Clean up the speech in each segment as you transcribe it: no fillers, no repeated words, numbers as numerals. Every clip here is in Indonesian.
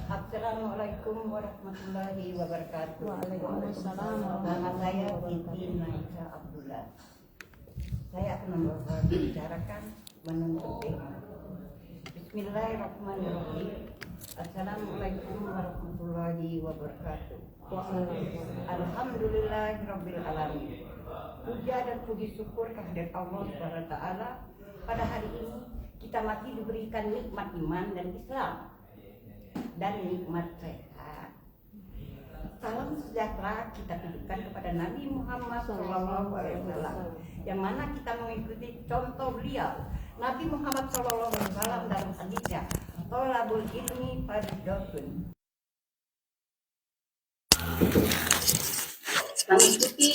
Assalamualaikum warahmatullahi wabarakatuh. Waalaikumsalam. Nama saya Binti Naisa Abdullah. Saya akan membicarakan menuntut ilmu. Bismillahirrahmanirrahim. Assalamualaikum warahmatullahi wabarakatuh. Alhamdulillahirabbil alamin. Puja dan puji syukur kehadirat Allah SWT. Pada hari ini kita masih diberikan nikmat iman dan Islam dan nikmat sehat. Salam sejahtera kita tujukan kepada Nabi Muhammad SAW, yang mana kita mengikuti contoh beliau. Nabi Muhammad SAW dalam hadisnya, tolabul ilmi fardhatun. Mengikuti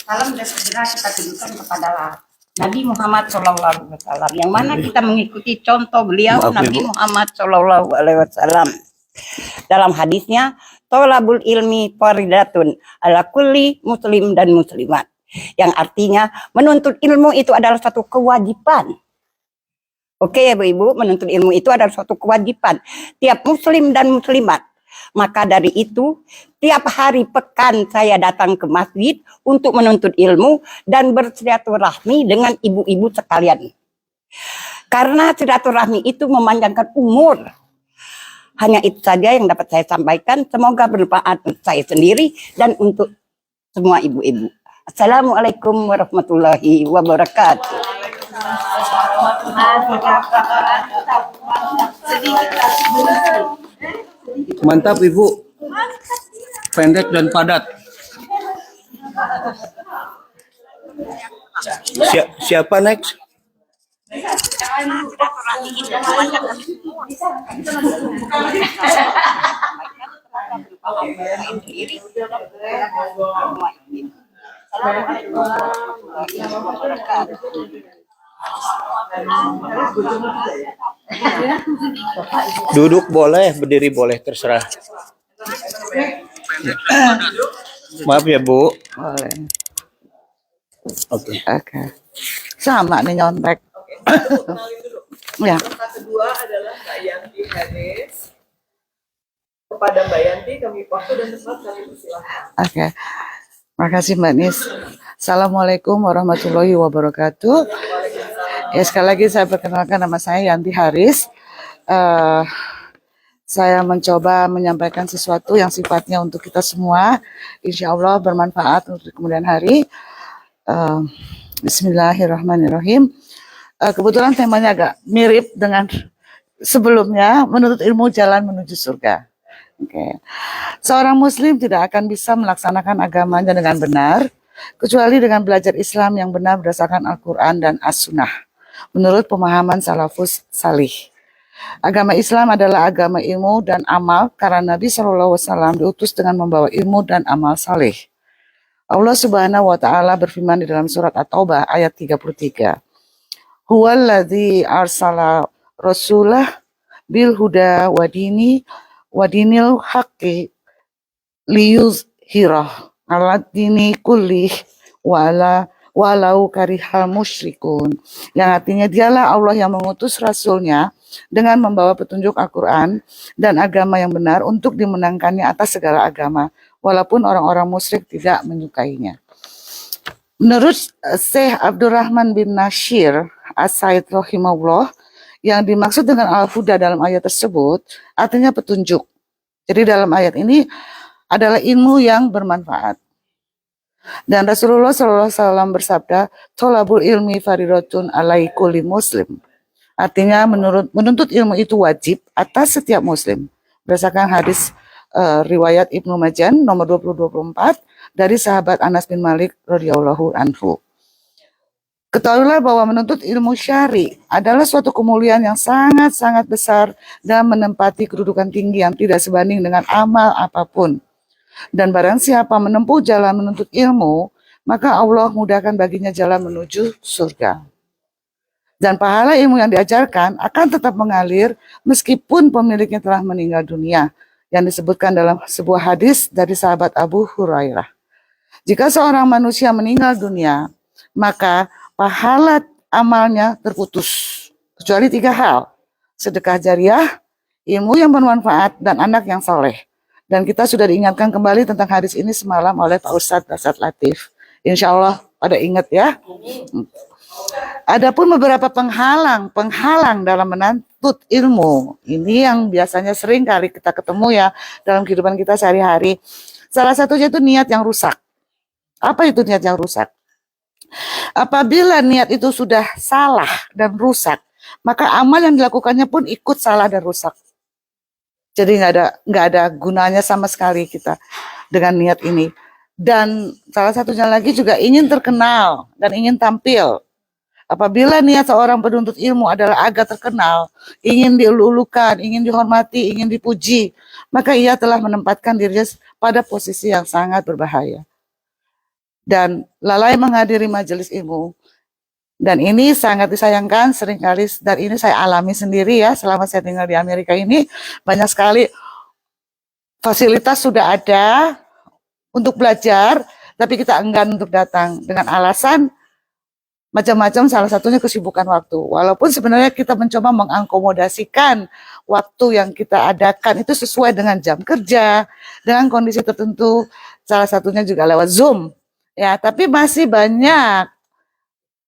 salam dan sejahtera kita tujukan kepada Nabi Muhammad SAW, yang mana kita mengikuti contoh beliau. Nabi Muhammad SAW dalam hadisnya, tolabul ilmi fardhatun ala kulli muslim dan muslimat, yang artinya menuntut ilmu itu adalah satu kewajiban. Oke ya Bu Ibu, menuntut ilmu itu adalah suatu kewajiban tiap muslim dan muslimat. Maka dari itu, tiap hari pekan saya datang ke masjid untuk menuntut ilmu dan bersilaturahmi dengan ibu-ibu sekalian. Karena silaturahmi itu memanjangkan umur. Hanya itu saja yang dapat saya sampaikan. Semoga bermanfaat untuk saya sendiri dan untuk semua ibu-ibu. Assalamualaikum warahmatullahi wabarakatuh. Mantap Ibu, pendek dan padat. Siapa next? Duduk boleh, berdiri boleh, terserah. Maaf ya Bu. Boleh. Oke. Oke. Sama nih nyontek. Ya. Yang kedua adalah Mbak Yanti Haris. Kepada Mbak Yanti kami waktu dan tempat kami persilahkan. Oke. Makasih Mbak Nis. Assalamualaikum warahmatullahi wabarakatuh. Ya, sekali lagi saya perkenalkan, nama saya Yanti Haris. Saya mencoba menyampaikan sesuatu yang sifatnya untuk kita semua, insya Allah bermanfaat untuk kemudian hari. Bismillahirrahmanirrahim. Kebetulan temanya agak mirip dengan sebelumnya, menuntut ilmu jalan menuju surga. Oke. Seorang muslim tidak akan bisa melaksanakan agamanya dengan benar kecuali dengan belajar Islam yang benar berdasarkan Al-Quran dan As-Sunnah menurut pemahaman salafus salih. Agama Islam adalah agama ilmu dan amal karena Nabi SAW diutus dengan membawa ilmu dan amal saleh. Allah Subhanahu wa taala berfirman di dalam surat At-Taubah ayat 33. Huwallazi arsala rasulah bil huda wadinil haqqi liyuzhirah ala dini kullih walau karihal musyrikun, yang artinya dialah Allah yang mengutus rasulnya dengan membawa petunjuk Al-Quran dan agama yang benar untuk dimenangkannya atas segala agama walaupun orang-orang musyrik tidak menyukainya. Menurut Syekh Abdurrahman bin Nasir As-Said rahimahullah, yang dimaksud dengan al-huda dalam ayat tersebut artinya petunjuk. Jadi dalam ayat ini adalah ilmu yang bermanfaat. Dan Rasulullah SAW bersabda, tolabul ilmi fardhatun alai kulli muslim. Artinya menuntut ilmu itu wajib atas setiap muslim. Berdasarkan hadis riwayat Ibnu Majah nomor 2024 dari sahabat Anas bin Malik radhiyallahu anhu. Ketahuilah bahwa menuntut ilmu syari adalah suatu kemuliaan yang sangat-sangat besar dan menempati kedudukan tinggi yang tidak sebanding dengan amal apapun. Dan barang siapa menempuh jalan menuntut ilmu, maka Allah mudahkan baginya jalan menuju surga. Dan pahala ilmu yang diajarkan akan tetap mengalir meskipun pemiliknya telah meninggal dunia, yang disebutkan dalam sebuah hadis dari sahabat Abu Hurairah. Jika seorang manusia meninggal dunia, maka pahala amalnya terputus, kecuali 3 hal: sedekah jariah, ilmu yang bermanfaat, dan anak yang soleh. Dan kita sudah diingatkan kembali tentang hadis ini semalam oleh Pak Ustadz Dasar Latif. Insya Allah pada ingat ya. Adapun beberapa penghalang dalam menuntut ilmu, ini yang biasanya sering kali kita ketemu ya dalam kehidupan kita sehari-hari. Salah satunya itu niat yang rusak. Apa itu niat yang rusak? Apabila niat itu sudah salah dan rusak, maka amal yang dilakukannya pun ikut salah dan rusak. Jadi nggak ada gunanya sama sekali kita dengan niat ini. Dan salah satunya lagi juga ingin terkenal dan ingin tampil. Apabila niat seorang penuntut ilmu adalah agar terkenal, ingin diulu-ulukan, ingin dihormati, ingin dipuji, maka ia telah menempatkan dirinya pada posisi yang sangat berbahaya. Dan lalai menghadiri majelis ilmu. Dan ini sangat disayangkan seringkali, dan ini saya alami sendiri ya selama saya tinggal di Amerika ini, banyak sekali fasilitas sudah ada untuk belajar, tapi kita enggan untuk datang dengan alasan macam-macam, salah satunya kesibukan waktu. Walaupun sebenarnya kita mencoba mengakomodasikan waktu yang kita adakan itu sesuai dengan jam kerja, dengan kondisi tertentu, salah satunya juga lewat Zoom. Ya, tapi masih banyak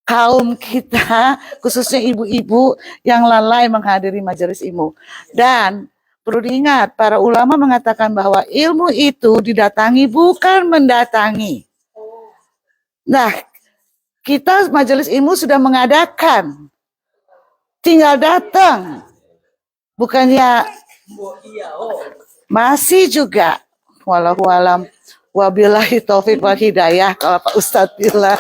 kaum kita, khususnya ibu-ibu yang lalai menghadiri majelis ilmu. Dan perlu diingat, para ulama mengatakan bahwa ilmu itu didatangi bukan mendatangi. Nah, kita majelis ilmu sudah mengadakan, tinggal datang. Bukannya masih juga, wallahu alam, wabillahi taufik wal hidayah, kalau Pak Ustadz bilang.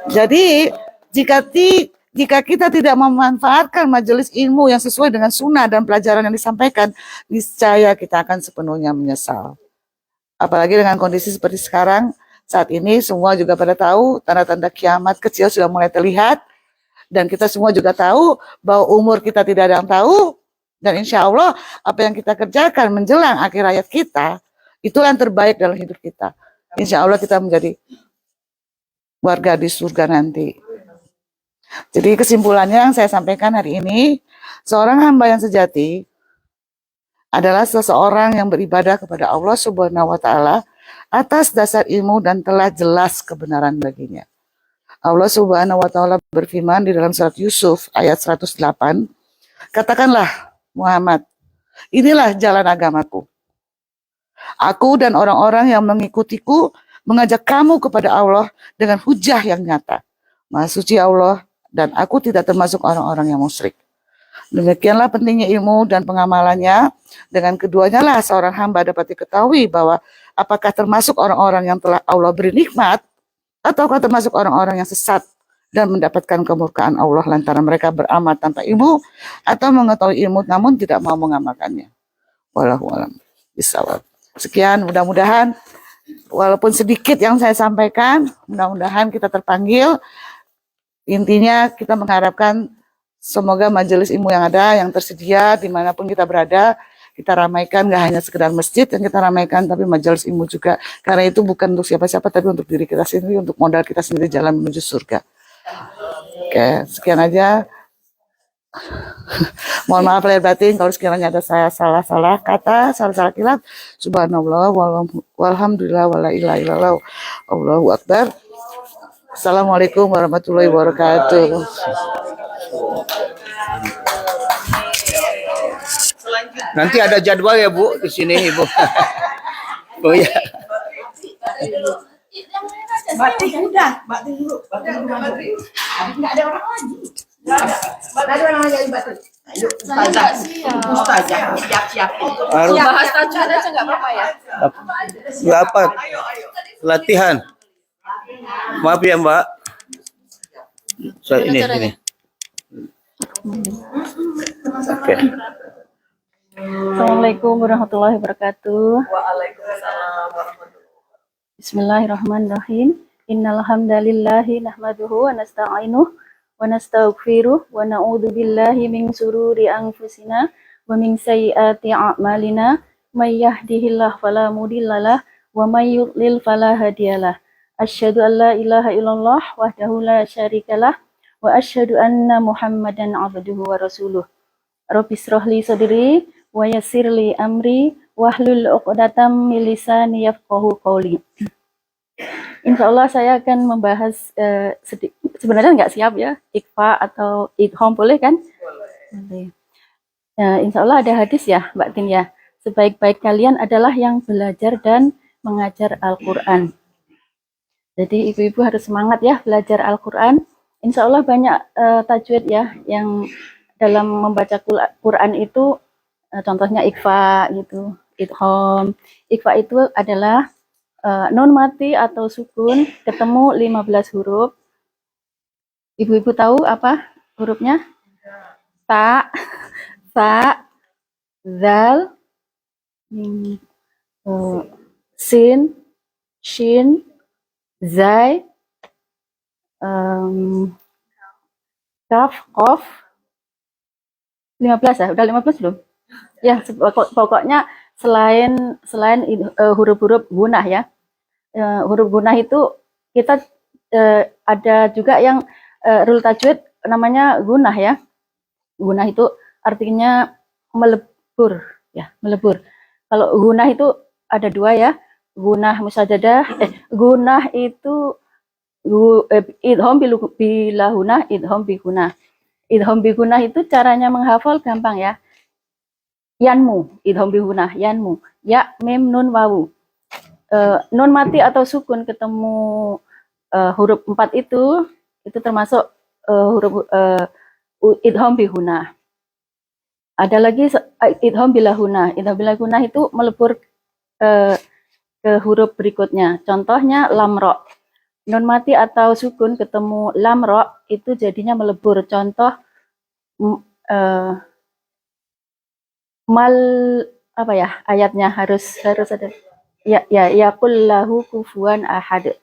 Jadi jika kita tidak memanfaatkan majelis ilmu yang sesuai dengan sunnah dan pelajaran yang disampaikan, niscaya kita akan sepenuhnya menyesal. Apalagi dengan kondisi seperti sekarang, saat ini semua juga pada tahu tanda-tanda kiamat kecil sudah mulai terlihat, dan kita semua juga tahu bahwa umur kita tidak ada yang tahu, dan insya Allah apa yang kita kerjakan menjelang akhir hayat kita, itulah yang terbaik dalam hidup kita. Insya Allah kita menjadi warga di surga nanti. Jadi kesimpulannya yang saya sampaikan hari ini, seorang hamba yang sejati adalah seseorang yang beribadah kepada Allah Subhanahu wa Ta'ala atas dasar ilmu dan telah jelas kebenaran baginya. Allah Subhanahu wa Ta'ala berfirman di dalam surat Yusuf ayat 108, katakanlah Muhammad, inilah jalan agamaku. Aku dan orang-orang yang mengikutiku mengajak kamu kepada Allah dengan hujah yang nyata. Maha suci Allah, dan aku tidak termasuk orang-orang yang musyrik. Demikianlah pentingnya ilmu dan pengamalannya. Dengan keduanya lah seorang hamba dapat diketahui bahwa apakah termasuk orang-orang yang telah Allah beri nikmat, ataukah termasuk orang-orang yang sesat dan mendapatkan kemurkaan Allah lantaran mereka beramal tanpa ilmu, atau mengetahui ilmu namun tidak mau mengamalkannya. Wallahu a'lam bishawab. Sekian, mudah-mudahan walaupun sedikit yang saya sampaikan, mudah-mudahan kita terpanggil. Intinya kita mengharapkan semoga majelis ilmu yang ada, yang tersedia dimanapun kita berada, kita ramaikan, gak hanya sekedar masjid yang kita ramaikan, tapi majelis ilmu juga. Karena itu bukan untuk siapa-siapa, tapi untuk diri kita sendiri, untuk modal kita sendiri jalan menuju surga. Oke, sekian aja. Mohon maaf lahir batin kalau sekiranya ada saya salah-salah kata, salah-salah kilap. Subhanallah walhamdulillah wala ilaha illallah. Allahu akbar. Assalamualaikum warahmatullahi wabarakatuh. Nanti ada jadwal ya Bu di sini Ibu. Oh ya. Batik udah, batik dulu. Nggak ada orang lagi. Nggak ada orang lagi batik. Ayo, Ustazah, siap-siap. Bahas tajwid aja nggak apa-apa ya? Nggak apa. Latihan. Maaf ya Mbak. Ini. Oke. Assalamualaikum warahmatullahi wabarakatuh. Waalaikumsalam warahmatullahi wabarakatuh. Bismillahirrahmanirrahim. Innal hamdalillahi nahmaduhu wa nasta'inuhu wa nastaghfiruh wa na'udzu billahi min sururi anfusina wa min sayyiati a'malina. May yahdihillahu fala mudhillalah wa may yudlil fala hadiyalah. Asyhadu an la ilaha illallah wahdahu la syarikalah wa asyhadu anna Muhammadan abduhu wa rasuluh. Rabbi shrah li sadri wa yassir li amri wahlul 'uqdatam min lisani yafqahu qawli. Insya Allah saya akan membahas sebenarnya nggak siap ya, ikfa atau idhom boleh kan? Boleh. Insya Allah ada hadis ya Mbak Tin ya. Sebaik-baik kalian adalah yang belajar dan mengajar Al-Quran. Jadi ibu-ibu harus semangat ya belajar Al-Quran. Insya Allah banyak tajwid ya yang dalam membaca Quran itu contohnya ikfa gitu, idhom. Ikfa itu adalah non mati atau sukun ketemu 15 huruf. Ibu-ibu tahu apa hurufnya? Ta, sa, zal, sin, shin, zai, kaf, kof. 15 ya? Udah 15 belum? Ya, pokoknya selain huruf-huruf gunah ya. Huruf gunah itu kita ada juga yang rule tajwid namanya gunah ya. Gunah itu artinya melebur ya, melebur. Kalau gunah itu ada dua ya. Gunah musyajadah, gunah itu idhom bilahunah, idhom bigunah. Idhom bigunah itu caranya menghafal gampang ya. Yanmu, idhom bigunah, yanmu. Ya, mim, nun, wawu. Nun mati atau sukun ketemu huruf 4 itu termasuk huruf idhom bihuna. Ada lagi idhom bilahuna. Idhom bilahuna itu melebur ke huruf berikutnya. Contohnya lamro. Nun mati atau sukun ketemu lamro itu jadinya melebur. Contoh mal apa ya ayatnya harus ada ya kullahu kufuwan ahad.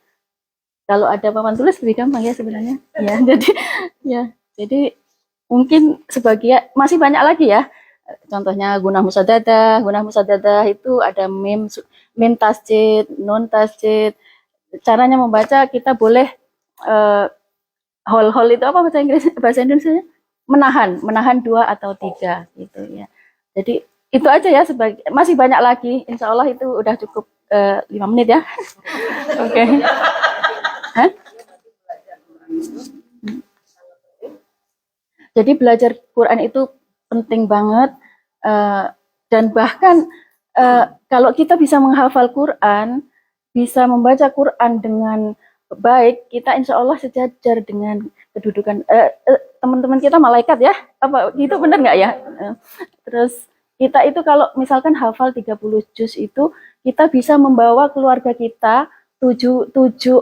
Kalau ada papan tulis lebih gampang ya sebenarnya ya. Jadi mungkin sebagian masih banyak lagi ya, contohnya gunah musadadah itu ada mim tasjid, nun tasjid. Caranya membaca kita boleh hol itu apa bahasa Indonesia menahan 2 atau 3 gitu ya. Jadi itu aja ya, masih banyak lagi. Insya Allah itu udah cukup 5 menit ya. Oke. Jadi belajar Quran itu penting banget, dan bahkan kalau kita bisa menghafal Quran, bisa membaca Quran dengan baik, kita insya Allah sejajar dengan kedudukan teman-teman kita malaikat ya. Apa gitu benar nggak ya? Terus kita itu kalau misalkan hafal 30 juz itu, kita bisa membawa keluarga kita 7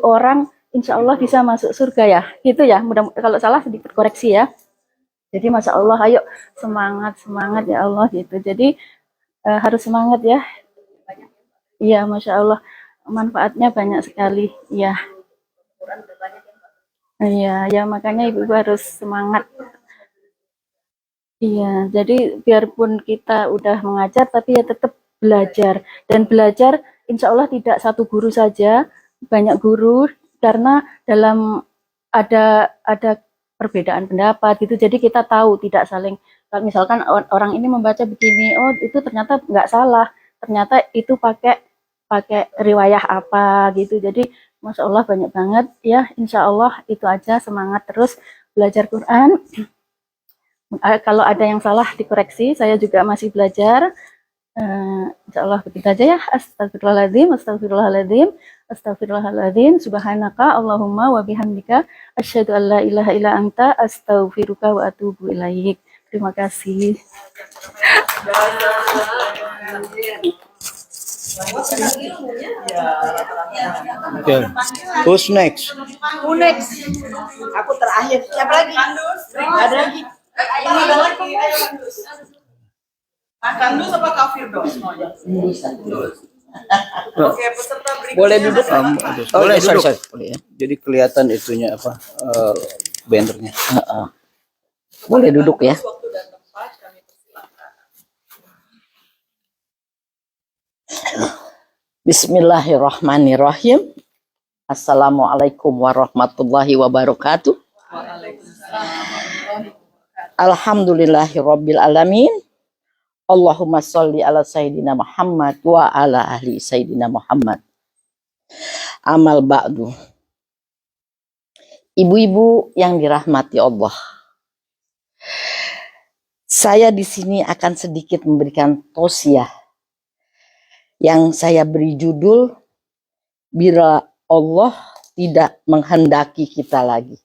orang insya Allah bisa masuk surga ya. Gitu ya, mudah kalau salah sedikit koreksi ya. Jadi Masya Allah, ayo semangat ya Allah gitu. Jadi harus semangat ya. Iya Masya Allah, manfaatnya banyak sekali. Iya. Iya, ya makanya ibu-ibu harus semangat. Iya, jadi biarpun kita udah mengajar, tapi ya tetap belajar. Dan belajar insya Allah tidak satu guru saja, banyak guru, karena dalam ada perbedaan pendapat gitu. Jadi kita tahu tidak saling, kalau misalkan orang ini membaca begini, oh itu ternyata nggak salah, ternyata itu pakai riwayah apa gitu. Jadi Masya Allah banyak banget ya. Insya Allah itu aja, semangat terus belajar Quran. Kalau ada yang salah dikoreksi, saya juga masih belajar. Insya Allah begitu aja ya. Astagfirullahaladzim, subhanaka Allahumma wa bihamdika asyhadu an la ilaha illa anta astaghfiruka wa atubu ilaik. Terima kasih. Okay. Who's next? Who next? Aku terakhir. Siapa lagi? Ada lagi. Ada lagi, ayo Kandus apa kafir dong semuanya? Oke, peserta berikutnya. Boleh duduk? Boleh, duduk. sorry. Boleh ya. Jadi kelihatan itunya apa bannernya. Boleh duduk ya. Waktu dan tempat kami persilakan. Bismillahirrahmanirrahim. Assalamualaikum warahmatullahi wabarakatuh. Waalaikumsalam warahmatullahi wabarakatuh. Alhamdulillahirabbil alamin. Allahumma sholli ala sayyidina Muhammad wa ala ahli sayyidina Muhammad. Amal ba'du. Ibu-ibu yang dirahmati Allah. Saya di sini akan sedikit memberikan tausiah yang saya beri judul Bila Allah Tidak Menghendaki Kita Lagi.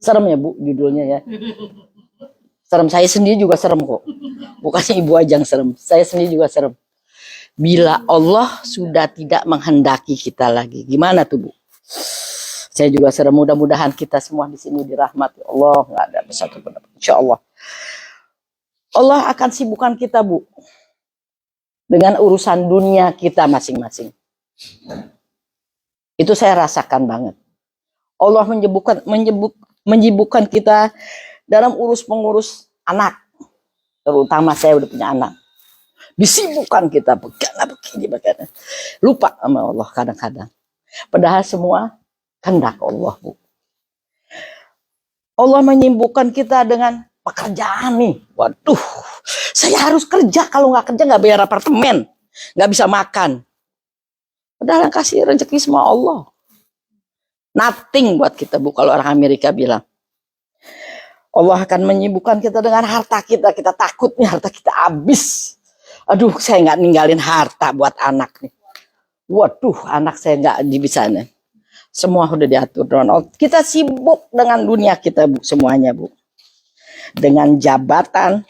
Serem ya Bu judulnya ya. Serem, saya sendiri juga serem kok. Bukannya ibu aja yang serem, saya sendiri juga serem. Bila Allah sudah tidak menghendaki kita lagi, gimana tuh Bu? Saya juga serem. Mudah-mudahan kita semua di sini dirahmati Allah, nggak ada satu pun. Insya Allah. Allah akan sibukkan kita Bu dengan urusan dunia kita masing-masing. Itu saya rasakan banget. Allah menyibukkan kita dalam urus-pengurus anak, terutama saya udah punya anak. Disibukkan kita begini. Lupa sama Allah kadang-kadang. Padahal semua kehendak Allah Bu. Allah menyibukkan kita dengan pekerjaan nih. Waduh, saya harus kerja. Kalau nggak kerja nggak bayar apartemen, nggak bisa makan. Padahal yang kasih rezeki semua Allah. Nothing buat kita Bu. Kalau orang Amerika bilang. Allah akan menyibukkan kita dengan harta kita. Kita takut nih harta kita habis. Aduh, saya nggak ninggalin harta buat anak nih. Waduh, anak saya nggak bisa nih. Semua udah diatur dengan Allah. Kita sibuk dengan dunia kita Bu, semuanya Bu. Dengan jabatan.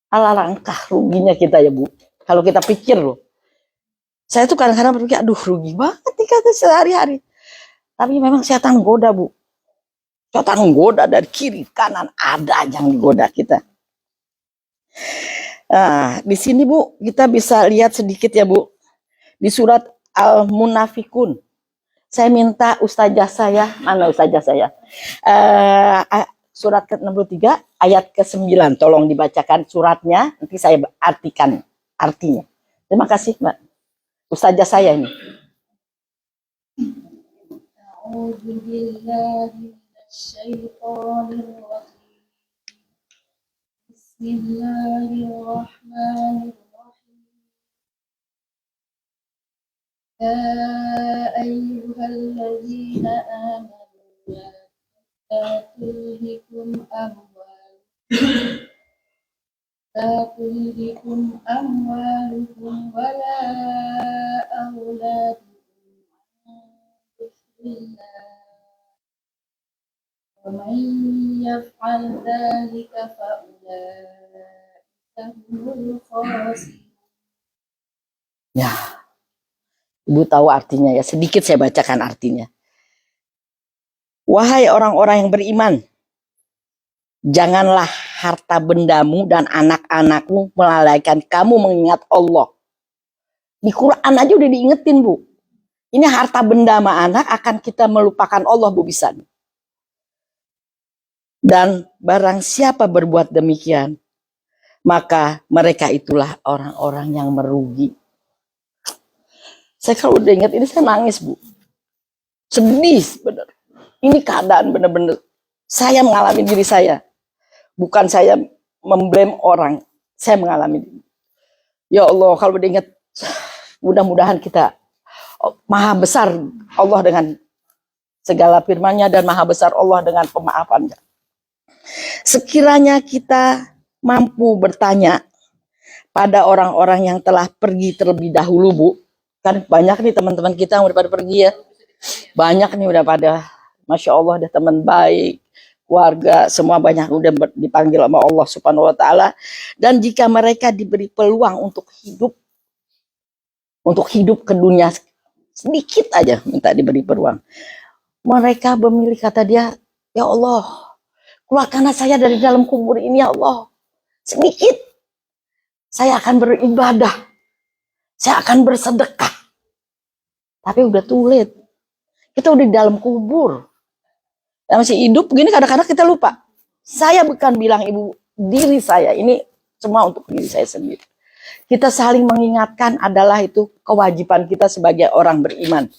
Alangkah ruginya kita ya Bu. Kalau kita pikir loh. Saya tuh kadang-kadang berpikir, aduh rugi banget nih kata sehari-hari. Tapi memang setan goda Bu. Setan goda dari kiri kanan, ada yang digoda kita. Nah, di sini Bu kita bisa lihat sedikit ya Bu di surat Al-Munafikun. Saya minta ustazah saya, mana ustazah saya? Surat ke-63 ayat ke-9. Tolong dibacakan suratnya, nanti saya artikan artinya. Terima kasih Mbak. Ustazah saya ini. الشيطان الرجيم بسم الله الرحمن الرحيم يا أيها الذين آمنوا لا تلهكم أموالكم ولا أولادكم عن ذكر الله ومن يفعل ذلك فأولئك هم الخاسرون. Ya, Ibu tahu artinya ya. Sedikit saya bacakan artinya. Wahai orang-orang yang beriman, janganlah harta bendamu dan anak-anakmu melalaikan kamu mengingat Allah. Di Quran aja udah diingetin Bu. Ini harta benda sama anak akan kita melupakan Allah Bu bisa. Dan barang siapa berbuat demikian, maka mereka itulah orang-orang yang merugi. Saya kalau udah ingat ini saya nangis Bu. Sedih benar. Ini keadaan benar-benar. Saya mengalami diri saya. Bukan saya memblame orang. Saya mengalami. Ya Allah kalau udah ingat. Mudah-mudahan kita. Maha besar Allah dengan segala firman-Nya dan maha besar Allah dengan pemaafannya. Sekiranya kita mampu bertanya pada orang-orang yang telah pergi terlebih dahulu Bu. Kan banyak nih teman-teman kita yang udah pada pergi ya. Banyak nih udah pada, Masya Allah ada teman baik, keluarga, semua banyak udah dipanggil sama Allah Subhanahu Wa Taala. Dan jika mereka diberi peluang untuk hidup ke dunia sedikit aja minta diberi peluang. Mereka memilih kata dia, ya Allah, keluarkanlah saya dari dalam kubur ini ya Allah. Sedikit. Saya akan beribadah. Saya akan bersedekah. Tapi udah too late. Kita udah di dalam kubur. Masih hidup begini kadang-kadang kita lupa. Saya bukan bilang ibu diri saya. Ini semua untuk diri saya sendiri. Kita saling mengingatkan adalah itu kewajiban kita sebagai orang beriman.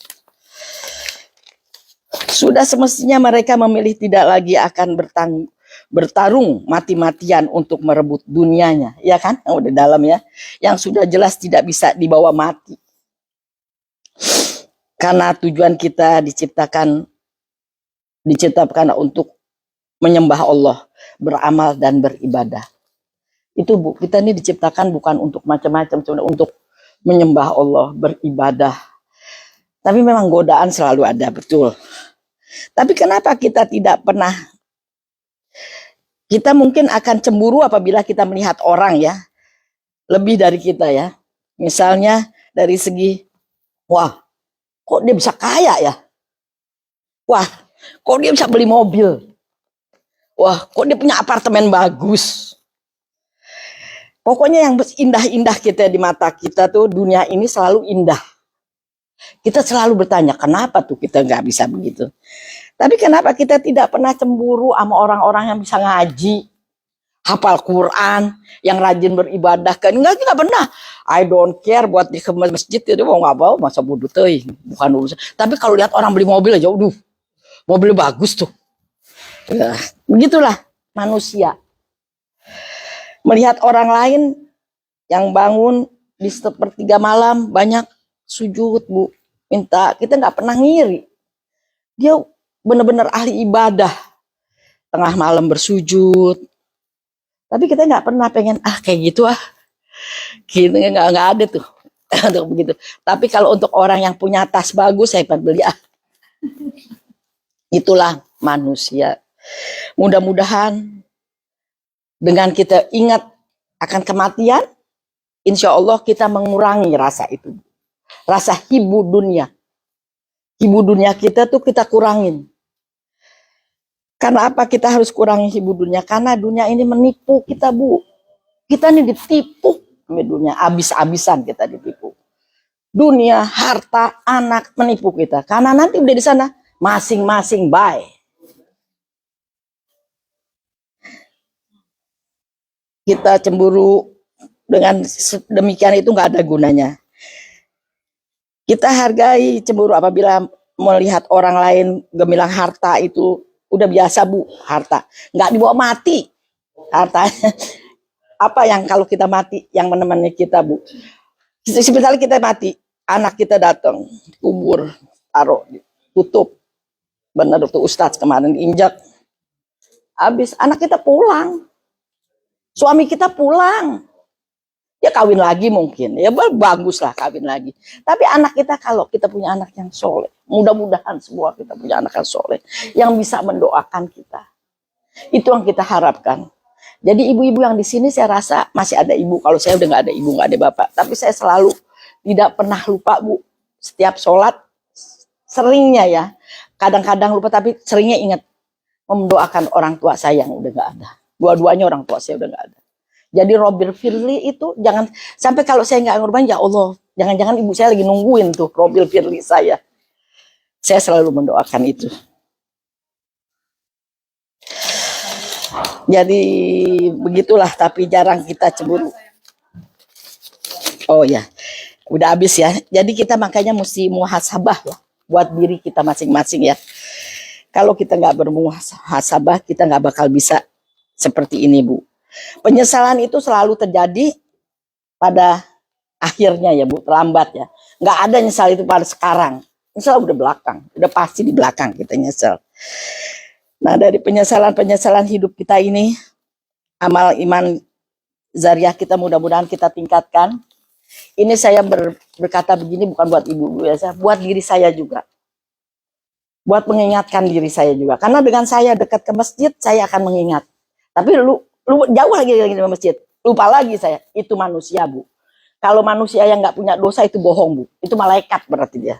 Sudah semestinya mereka memilih tidak lagi akan bertarung mati-matian untuk merebut dunianya, ya kan? Yang udah dalam ya, yang sudah jelas tidak bisa dibawa mati. Karena tujuan kita diciptakan untuk menyembah Allah, beramal dan beribadah. Itu Bu, kita ini diciptakan bukan untuk macam-macam, cuma untuk menyembah Allah, beribadah. Tapi memang godaan selalu ada, betul. Tapi kenapa kita tidak pernah, kita mungkin akan cemburu apabila kita melihat orang ya, lebih dari kita ya. Misalnya dari segi, wah kok dia bisa kaya ya? Wah kok dia bisa beli mobil? Wah kok dia punya apartemen bagus? Pokoknya yang indah-indah kita di mata kita tuh, dunia ini selalu indah. Kita selalu bertanya, kenapa tuh kita nggak bisa begitu? Tapi kenapa kita tidak pernah cemburu sama orang-orang yang bisa ngaji, hafal Quran, yang rajin beribadah? Kan enggak, kita pernah. I don't care buat di masjid itu mau nggak mau, masa bodoh tuh, bukan urusan. Tapi kalau lihat orang beli mobil aja, aduh, mobil bagus tuh. Ya, begitulah manusia. Melihat orang lain yang bangun di sepertiga malam banyak sujud Bu, minta, kita nggak pernah ngiri. Dia benar-benar ahli ibadah, tengah malam bersujud. Tapi kita nggak pernah pengen kayak gitu gitu, nggak ada tuh untuk begitu. Tapi kalau untuk orang yang punya tas bagus, saya pengen beli Itulah manusia. Mudah-mudahan dengan kita ingat akan kematian, insya Allah kita mengurangi rasa itu, rasa hibu dunia. Hibu dunia kita tuh kita kurangin. Karena apa kita harus kurangi hibu dunia? Karena dunia ini menipu kita Bu. Kita ini ditipu sama dunia, abis-abisan kita ditipu. Dunia, harta, anak menipu kita. Karena nanti udah di sana masing-masing bye. Kita cemburu dengan demikian itu nggak ada gunanya. Kita hargai cemburu apabila melihat orang lain gemilang harta itu udah biasa Bu, harta nggak dibawa mati hartanya. Apa yang kalau kita mati yang menemani kita Bu? Sebentar kita mati, anak kita datang, kubur, taruh, tutup. Benar tuh Ustadz kemarin injak. Habis anak kita pulang. Suami kita pulang. Ya kawin lagi mungkin. Ya bagus lah kawin lagi. Tapi anak kita, kalau kita punya anak yang soleh, mudah-mudahan semua kita punya anak yang soleh, yang bisa mendoakan kita. Itu yang kita harapkan. Jadi ibu-ibu yang di sini saya rasa masih ada ibu. Kalau saya udah nggak ada ibu, nggak ada bapak. Tapi saya selalu tidak pernah lupa Bu. Setiap sholat, seringnya ya. Kadang-kadang lupa, tapi seringnya ingat mendoakan orang tua saya yang udah nggak ada. Dua-duanya orang tua saya udah nggak ada. Jadi Robil Firly itu jangan sampai kalau saya nggak ngorban, ya Allah, jangan-jangan ibu saya lagi nungguin tuh Robil Firly saya. Saya selalu mendoakan itu. Jadi begitulah, tapi jarang kita cemburu. Oh ya, udah habis ya. Jadi kita makanya mesti muhasabah ya, buat diri kita masing-masing ya. Kalau kita nggak bermuhasabah, kita nggak bakal bisa seperti ini Bu. Penyesalan itu selalu terjadi pada akhirnya ya Bu, terlambat ya. Nggak ada nyesal itu pada sekarang. Nyesal udah belakang, udah pasti di belakang kita nyesal. Nah dari penyesalan hidup kita ini, amal iman zariah kita mudah-mudahan kita tingkatkan. Ini saya berkata begini bukan buat ibu-ibu ya, buat diri saya juga. Buat mengingatkan diri saya juga. Karena dengan saya dekat ke masjid, saya akan mengingat. Tapi lu jauh lagi dari masjid, lupa lagi saya, itu manusia Bu. Kalau manusia yang nggak punya dosa itu bohong Bu, itu malaikat berarti dia.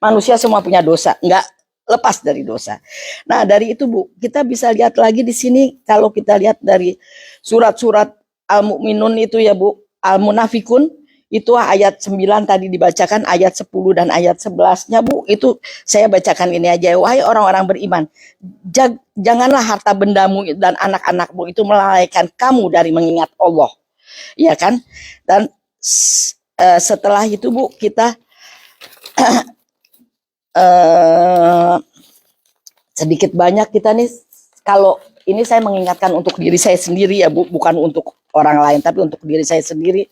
Manusia semua punya dosa, nggak lepas dari dosa. Nah dari itu Bu, kita bisa lihat lagi di sini, kalau kita lihat dari surat-surat Al-Mu'minun itu ya Bu, Al-Munafikun, itu ayat 9 tadi dibacakan, ayat 10 dan ayat 11-nya Bu, itu saya bacakan ini aja. Wahai orang-orang beriman, janganlah harta bendamu dan anak-anakmu itu melalaikan kamu dari mengingat Allah. Ya kan? Dan setelah itu Bu, kita sedikit banyak kita nih, kalau ini saya mengingatkan untuk diri saya sendiri ya Bu, bukan untuk orang lain, tapi untuk diri saya sendiri.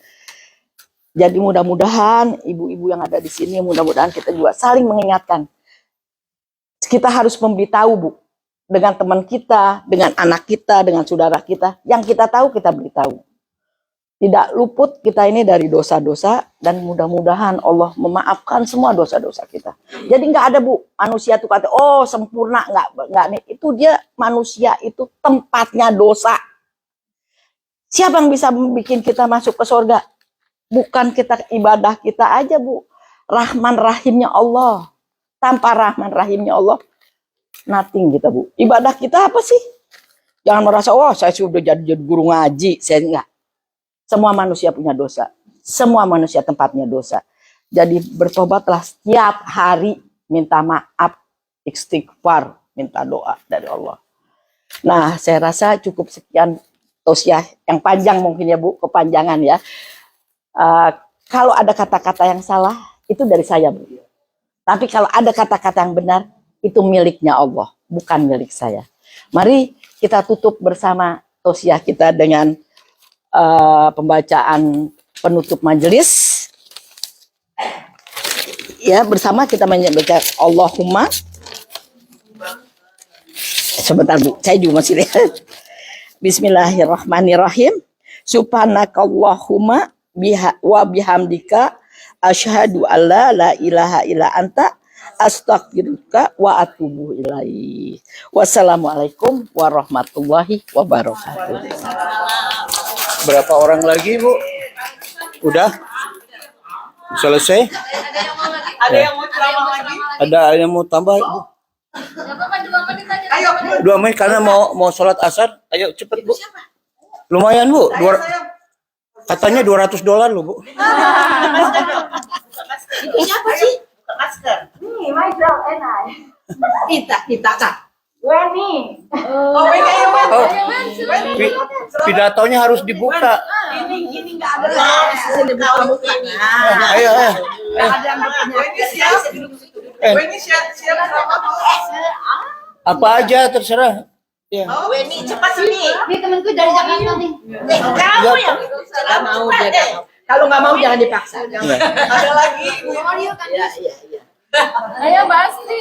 Jadi mudah-mudahan ibu-ibu yang ada di sini, mudah-mudahan kita juga saling mengingatkan. Kita harus memberitahu Bu, dengan teman kita, dengan anak kita, dengan saudara kita, yang kita tahu kita beritahu. Tidak luput kita ini dari dosa-dosa, dan mudah-mudahan Allah memaafkan semua dosa-dosa kita. Jadi nggak ada Bu, manusia itu kata, oh sempurna, nggak nih. Itu dia manusia itu tempatnya dosa. Siapa yang bisa bikin kita masuk ke surga? Bukan kita ibadah kita aja Bu, Rahman Rahimnya Allah. Tanpa Rahman Rahimnya Allah, nothing kita Bu. Ibadah kita apa sih? Jangan merasa, oh saya sudah jadi guru ngaji. Saya enggak. Semua manusia punya dosa. Semua manusia tempatnya dosa. Jadi bertobatlah setiap hari, minta maaf, istighfar, minta doa dari Allah. Nah, saya rasa cukup sekian tausiah yang panjang mungkin ya Bu, kepanjangan ya. Kalau ada kata-kata yang salah, itu dari saya Bu. Tapi kalau ada kata-kata yang benar, itu miliknya Allah, bukan milik saya. Mari kita tutup bersama tausiah kita dengan pembacaan penutup majelis. Ya, bersama kita membaca Allahumma. Sebentar Bu, saya juga masih lihat. Bismillahirrahmanirrahim. Subhanakallahumma wa bihamdika asyhadu alla la ilaha illa anta astaghfiruka wa atubu ilaih. Wassalamualaikum warahmatullahi wabarakatuh. Berapa orang lagi Bu? Udah? Selesai? Ada yang mau ceramah lagi? Ada yang mau tambah Bu? Ayo, 2 menit karena mau sholat asar. Ayo cepet Bu. Lumayan Bu. Katanya $200 loh Bu. Itu siapa sih? Buka masker. Nih, my girl and I. Kita Kak. Weni. Oh, ini ayo, Oh, pidatonya harus dibuka. ini nggak ada yang buka-bukanya. Ayo. Ada yang buka. Ini siap. Ini siap ceramah. Apa aja terserah. Ya. Weni cepat sini. Ini temanku dari Jakarta nih. Kamu yang nggak mau dia. Kalau nggak mau jangan dipaksa. Ada lagi. Iya. Ayo Basti.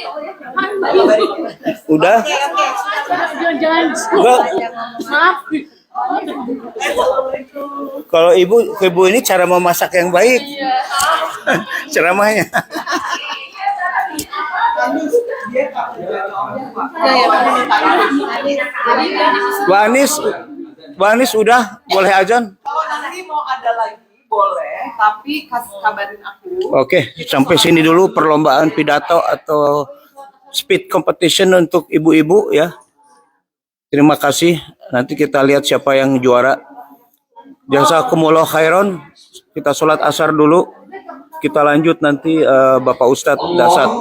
Udah? Jangan. Enggak. Maaf. Kalau ibu ini cara memasak yang baik. Ceramahnya. Bu Anis udah boleh azan? Kalau nanti mau ada lagi boleh, tapi kabarin aku. Oke, sampai sini dulu perlombaan pidato atau speed competition untuk ibu-ibu ya. Terima kasih. Nanti kita lihat siapa yang juara. Jazakumullah khairan. Kita sholat asar dulu. Kita lanjut nanti Bapak Ustadz Dasat.